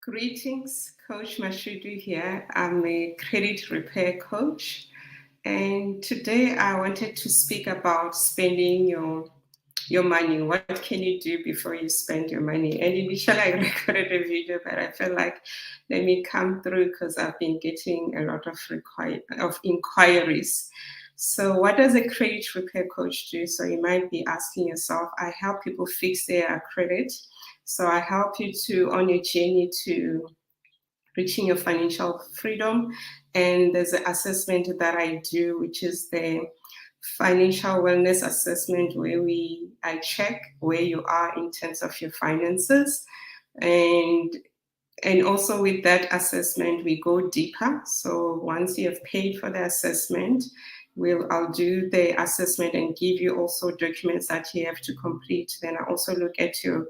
Greetings, Coach Mashudu here. I'm a credit repair coach, and today I wanted to speak about spending your money. What can you do before you spend your money? And initially, I recorded a video, but I felt like let me come through because I've been getting a lot of inquiries. So, what does a credit repair coach do? So, you might be asking yourself, I help people fix their credit. So, I help you to on your journey to reaching your financial freedom. And there's an assessment that I do, which is the financial wellness assessment, where I check where you are in terms of your finances. And and also with that assessment, we go deeper. So once you have paid for the assessment, I'll do the assessment and give you also documents that you have to complete. Then I also look at your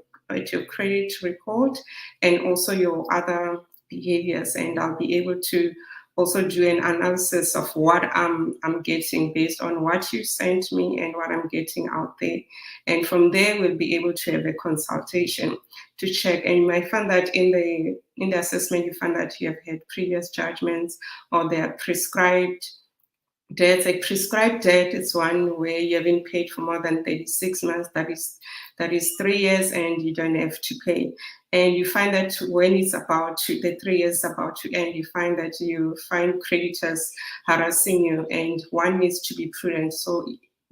credit report and also your other behaviors, and I'll be able to also do an analysis of what I'm getting based on what you sent me and what I'm getting out there. And from there, we'll be able to have a consultation to check. And you might find that in the assessment, you find that you have had previous judgments or they are prescribed debts. A prescribed debt is one where you haven't paid for more than 36 months. That is 3 years, and you don't have to pay. And you find that when the 3 years about to end, you find creditors harassing you, and one needs to be prudent. So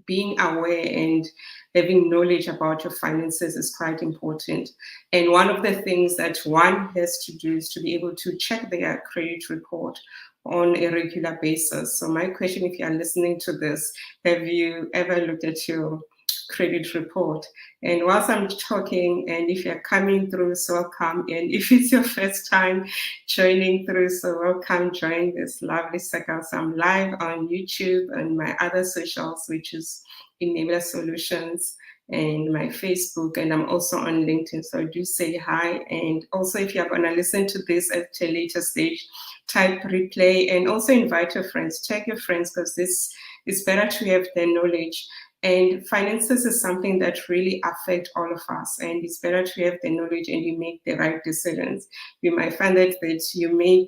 being aware and having knowledge about your finances is quite important. And one of the things that one has to do is to be able to check their credit report on a regular basis. So my question, if you are listening to this, have you ever looked at your credit report? And whilst I'm talking, and if you're coming through, so welcome. And if it's your first time joining through, so welcome, join this lovely circle. So I'm live on YouTube and my other socials, which is Enabler Solutions, and my Facebook, and I'm also on LinkedIn. So do say hi. And also, if you're going to listen to this at a later stage, type replay and also invite your friends. Check your friends, because this is better to have their knowledge. And finances is something that really affects all of us, and it's better to have the knowledge and you make the right decisions. You might find that you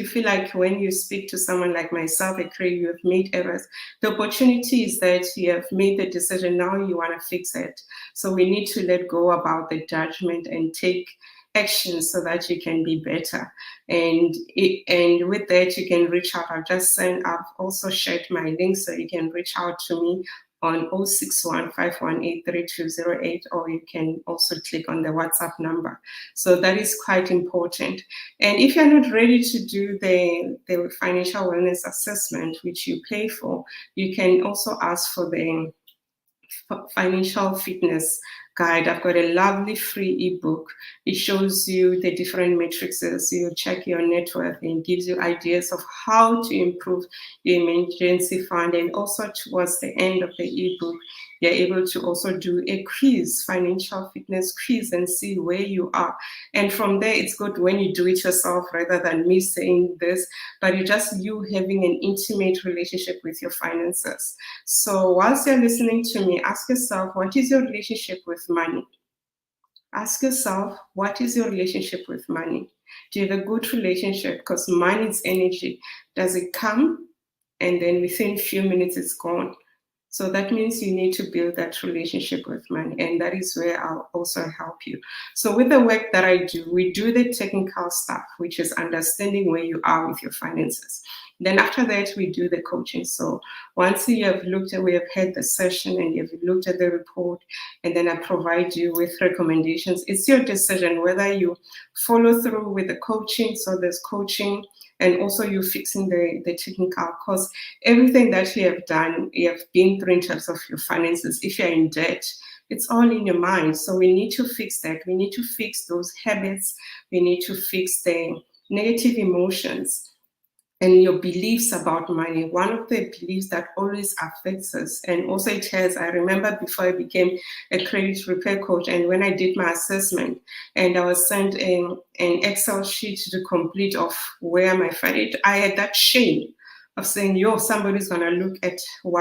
feel like when you speak to someone like myself, you have made errors. The opportunity is that you have made the decision, now you want to fix it. So we need to let go about the judgment and take action so that you can be better. And with that, you can reach out. I've also shared my link, so you can reach out to me on 061 518 3208, or you can also click on the WhatsApp number. So that is quite important. And if you're not ready to do the financial wellness assessment, which you pay for, you can also ask for the financial fitness guide. I've got a lovely free ebook. It shows you the different matrices. You check your net worth and gives you ideas of how to improve your emergency fund. And also towards the end of the ebook, you're able to also do a quiz, financial fitness quiz, and see where you are. And from there, it's good when you do it yourself rather than me saying this, but it's just you having an intimate relationship with your finances. So whilst you're listening to me, ask yourself, what is your relationship with money? Ask yourself, what is your relationship with money? Do you have a good relationship? Because money is energy. Does it come and then within a few minutes it's gone? So that means you need to build that relationship with money, and that is where I'll also help you. So with the work that I do, we do the technical stuff, which is understanding where you are with your finances. Then after that, we do the coaching. So once we have had the session and you've looked at the report, and then I provide you with recommendations. It's your decision whether you follow through with the coaching. So there's coaching, and also you fixing the technical, because everything that you have done, you have been through in terms of your finances. If you're in debt, it's all in your mind. So we need to fix that. We need to fix those habits. We need to fix the negative emotions and your beliefs about money. One of the beliefs that always affects us, and also I remember before I became a credit repair coach, and when I did my assessment, and I was sent an Excel sheet to complete of where my finance, I had that shame of saying, yo, somebody's gonna look at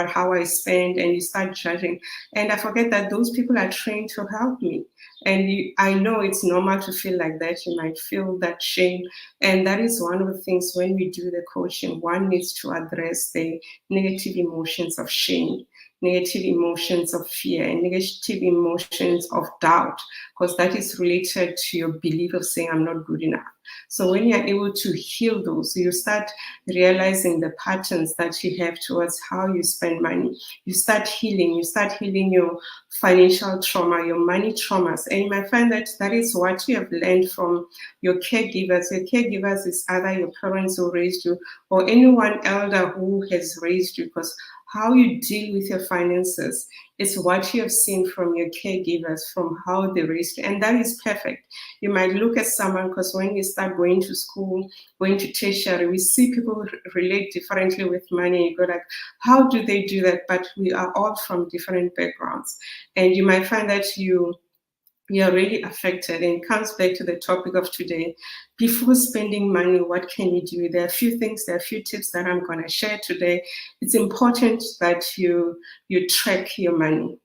how I spend, and you start judging. And I forget that those people are trained to help me. And I know it's normal to feel like that. You might feel that shame. And that is one of the things when we do the coaching, one needs to address the negative emotions of shame, negative emotions of fear, and negative emotions of doubt, because that is related to your belief of saying, I'm not good enough. So when you're able to heal those, you start realizing the patterns that you have towards how you spend money. You start healing your financial trauma, your money traumas. And you might find that that is what you have learned from your caregivers. Your caregivers is either your parents who raised you or anyone elder who has raised you, because how you deal with your finances is what you have seen from your caregivers, from how they raised you. And that is perfect. You might look at someone, because when you start going to school, going to tertiary, we see people relate differently with money. You go like, how do they do that? But we are all from different backgrounds. And you might find that you're really affected. And it comes back to the topic of today. Before spending money, what can you do? There are a few things, there are a few tips that I'm going to share today. It's important that you track your money.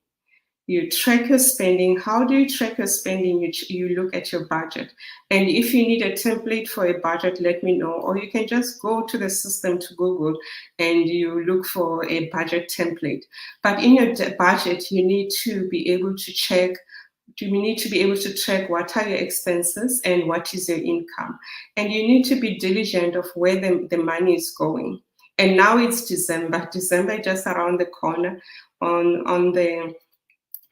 You track your spending. How do you track your spending? You look at your budget. And if you need a template for a budget, let me know. Or you can just go to the system to Google and you look for a budget template. But in your budget, you need to be able to check. You need to be able to track what are your expenses and what is your income. And you need to be diligent of where the money is going. And now it's December. December is just around the corner. On the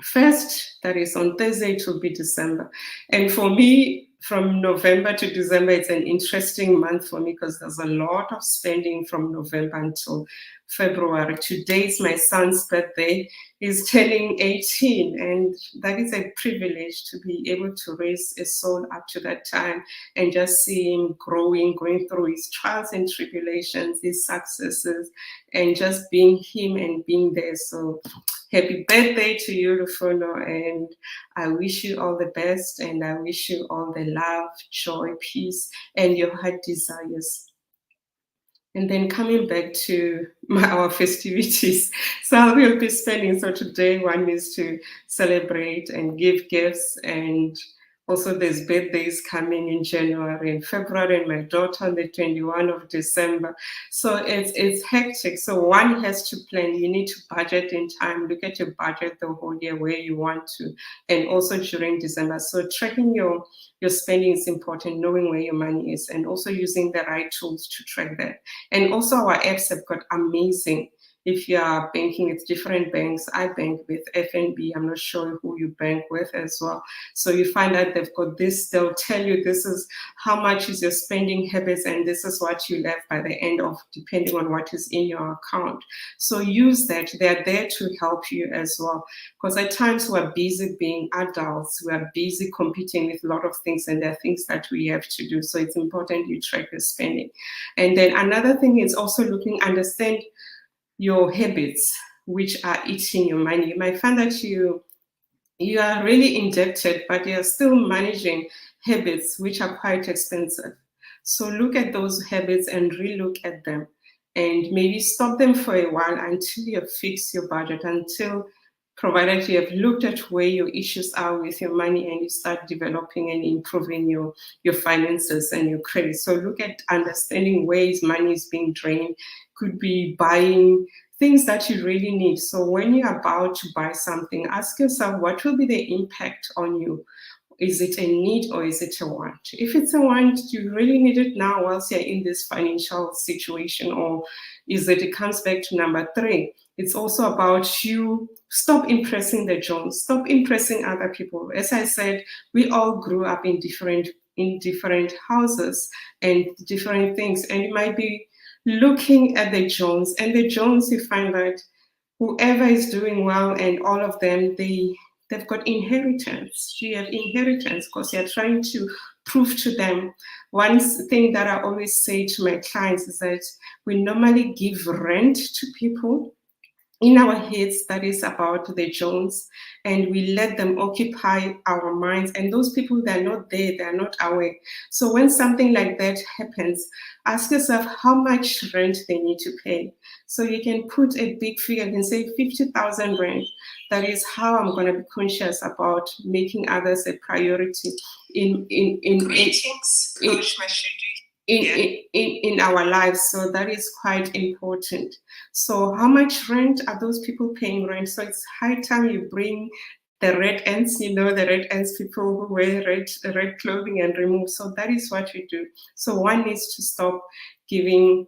first, that is on Thursday, it will be December. And for me, from November to December, it's an interesting month for me because there's a lot of spending from November until February. Today is my son's birthday. He's turning 18, and that is a privilege to be able to raise a soul up to that time and just see him growing, going through his trials and tribulations, his successes, and just being him and being there. So happy birthday to you, Lufuno, and I wish you all the best, and I wish you all the love, joy, peace, and your heart desires. And then coming back to our festivities. So we'll be spending, so today one is to celebrate and give gifts, and also there's birthdays coming in January and February, and my daughter on the 21st of December. So it's hectic. So one has to plan. You need to budget in time. Look at your budget the whole year where you want to, and also during December. So tracking your spending is important, knowing where your money is, and also using the right tools to track that. And also our apps have got amazing. If you are banking with different banks, I bank with FNB. I'm not sure who you bank with as well. So you find out they've got this, they'll tell you this is how much is your spending habits, and this is what you left by the end of, depending on what is in your account. So use that. They're there to help you as well. Because at times we're busy being adults, we're busy competing with a lot of things, and there are things that we have to do. So it's important you track your spending. And then another thing is also understand your habits, which are eating your money. You might find that you are really indebted, but you're still managing habits which are quite expensive. So look at those habits and relook at them, and maybe stop them for a while until you fix your budget, until provided you have looked at where your issues are with your money, and you start developing and improving your finances and your credit. So look at understanding ways money is being drained. Could be buying things that you really need. So when you're about to buy something, ask yourself, what will be the impact on you? Is it a need or is it a want? If it's a want, you really need it now whilst you're in this financial situation, or is it comes back to number 3. It's also about you stop impressing the Jones, stop impressing other people. As I said, we all grew up in different houses and different things, and you might be looking at the Jones, and the Jones, you find that whoever is doing well and all of them, they've got inheritance. You have inheritance because you're trying to prove to them. One thing that I always say to my clients is that we normally give rent to people in our heads that is about the Jones, and we let them occupy our minds. And those people, they're not there, they're not aware. So when something like that happens, ask yourself how much rent they need to pay. So you can put a big figure, you can say 50,000 rent. That is how I'm going to be conscious about making others a priority in Greetings, Coach Mashudu. in our lives. So that is quite important. So how much rent are those people paying rent? So it's high time you bring the red ants, the red ants, people who wear red clothing and remove. So that is what we do. So one needs to stop giving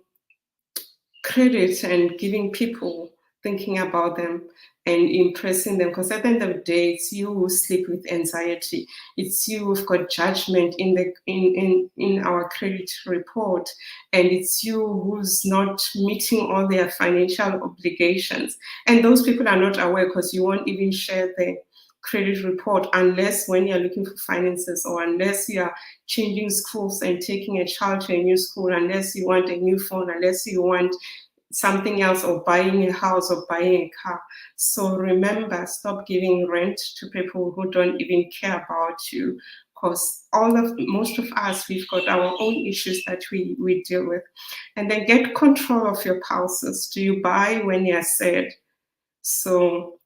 credit and giving people, thinking about them and impressing them, because at the end of the day, it's you who sleep with anxiety. It's you who've got judgment in our credit report, and it's you who's not meeting all their financial obligations. And those people are not aware, because you won't even share the credit report unless when you're looking for finances, or unless you are changing schools and taking a child to a new school, unless you want a new phone, unless you want something else, or buying a house or buying a car. So remember, stop giving rent to people who don't even care about you, because most of us, we've got our own issues that we deal with. And then get control of your pulses. Do you buy when you're sad? So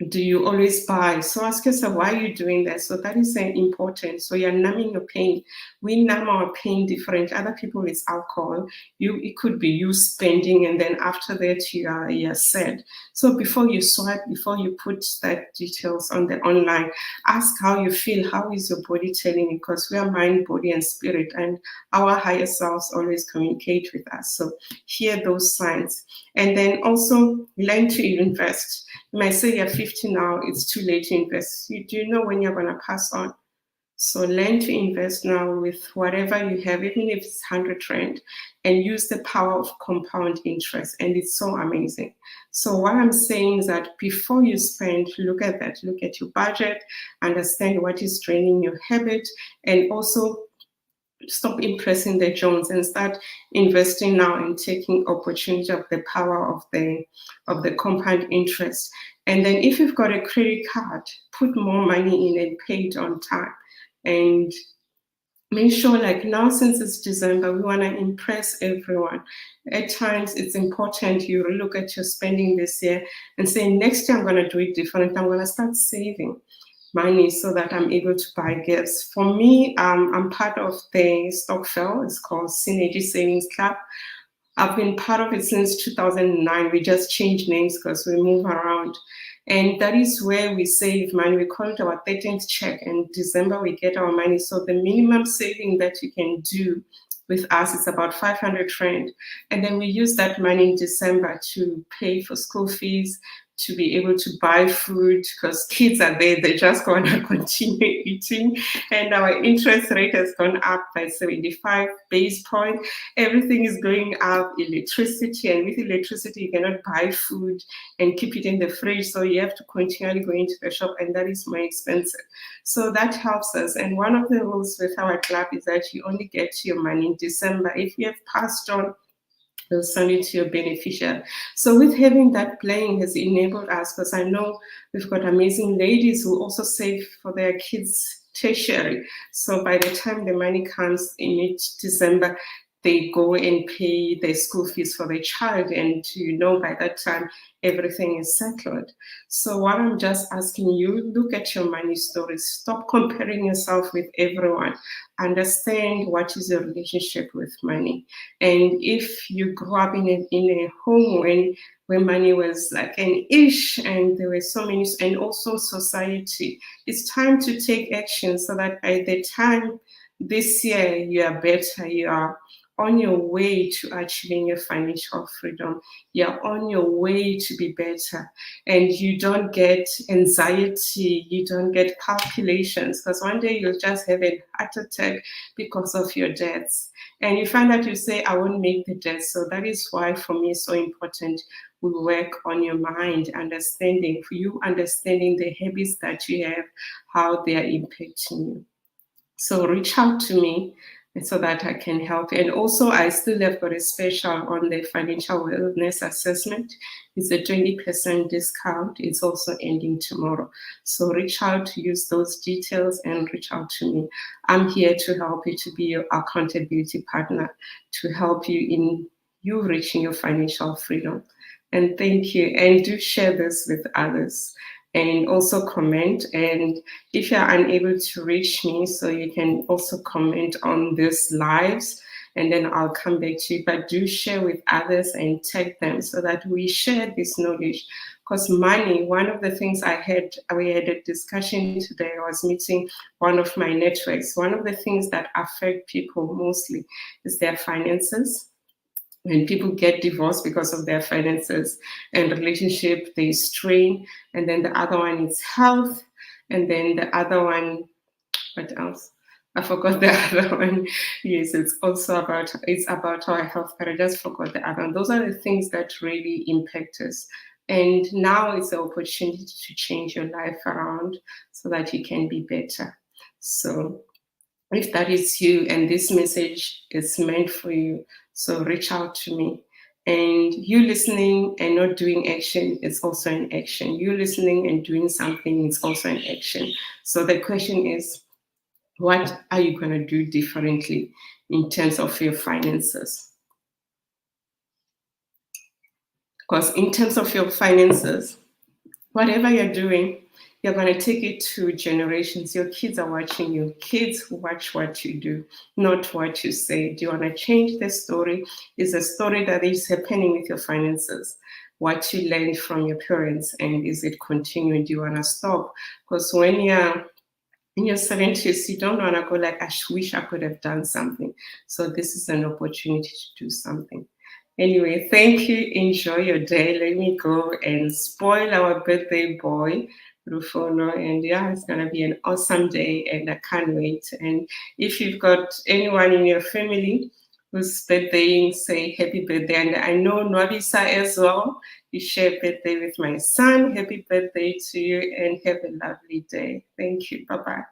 do you always buy? So ask yourself, why are you doing that? So that is important. So you're numbing your pain. We numb our pain different. Other people, it's alcohol. It could be you spending, and then after that you're sad. So before you swipe, before you put that details on the online, ask how you feel. How is your body telling you? Because we are mind, body, and spirit, and our higher selves always communicate with us. So hear those signs, and then also learn to invest. You might say you're 50 now, it's too late to invest. You do know when you're going to pass on. So learn to invest now with whatever you have, even if it's 100 Rand, and use the power of compound interest. And it's so amazing. So what I'm saying is that before you spend, look at that. Look at your budget, understand what is draining your habit, and also stop impressing the Jones and start investing now and taking opportunity of the power of the compound interest. And then if you've got a credit card, put more money in and pay it on time. And make sure, like now, since it's December, we want to impress everyone. At times, it's important you look at your spending this year and say, next year I'm going to do it different. I'm going to start saving money so that I'm able to buy gifts. For me, I'm part of the Stockfell. It's called Synergy Savings Club. I've been part of it since 2009. We just changed names because we move around. And that is where we save money. We call it our 13th check. And December, we get our money. So the minimum saving that you can do with us is about 500 Rand. And then we use that money in December to pay for school fees, to be able to buy food, because kids are there, they're just going to continue eating. And our interest rate has gone up by 75 base points. Everything is going up, electricity, and with electricity, you cannot buy food and keep it in the fridge. So you have to continually go into the shop, and that is more expensive. So that helps us. And one of the rules with our club is that you only get your money in December. If you have passed on, they'll send it to your beneficiary. So with having that playing has enabled us, because I know we've got amazing ladies who also save for their kids' tertiary. So by the time the money comes in mid-December, they go and pay their school fees for their child, and by that time everything is settled. So what I'm just asking you, look at your money stories. Stop comparing yourself with everyone. Understand what is your relationship with money. And if you grew up in a home where money was like an ish, and there were so many, and also society, it's time to take action so that by the time this year you are better, you are on your way to achieving your financial freedom. You're on your way to be better, and you don't get anxiety, you don't get palpitations, because one day you'll just have a heart attack because of your debts. And you find that you say, I won't make the debt. So that is why for me it's so important we work on your mind, understanding the habits that you have, how they are impacting you. So reach out to me. so that I can help. And also, I still have got a special on the financial wellness assessment. It's a 20% discount. It's also ending tomorrow. So reach out to use those details and reach out to me. I'm here to help you, to be your accountability partner, to help you in you reaching your financial freedom. And thank you. And do share this with others. And also comment. And if you're unable to reach me, so you can also comment on this lives, and then I'll come back to you. But do share with others and tag them so that we share this knowledge. Because money, one of the things we had a discussion today. I was meeting one of my networks. One of the things that affect people mostly is their finances. When people get divorced because of their finances and relationship, they strain. And then the other one is health. And then the other one, what else? I forgot the other one. Yes, it's about our health, but I just forgot the other one. Those are the things that really impact us. And now it's the opportunity to change your life around so that you can be better. So if that is you and this message is meant for you, so reach out to me. And you listening and not doing action is also an action. You listening and doing something is also an action. So the question is, what are you going to do differently in terms of your finances? Because in terms of your finances, whatever you're doing, you're going to take it to generations. Your kids are watching you. Kids watch what you do, not what you say. Do you want to change the story? Is a story that is happening with your finances what you learned from your parents, and is it continuing? Do you want to stop? Because when you're in your 70s, you don't want to go like, I wish I could have done something. So this is an opportunity to do something. Anyway, thank you. Enjoy your day. Let me go and spoil our birthday boy, Rufono. And yeah, it's going to be an awesome day and I can't wait. And if you've got anyone in your family who's birthday, say happy birthday. And I know Nwabisa as well. You share birthday with my son. Happy birthday to you and have a lovely day. Thank you. Bye-bye.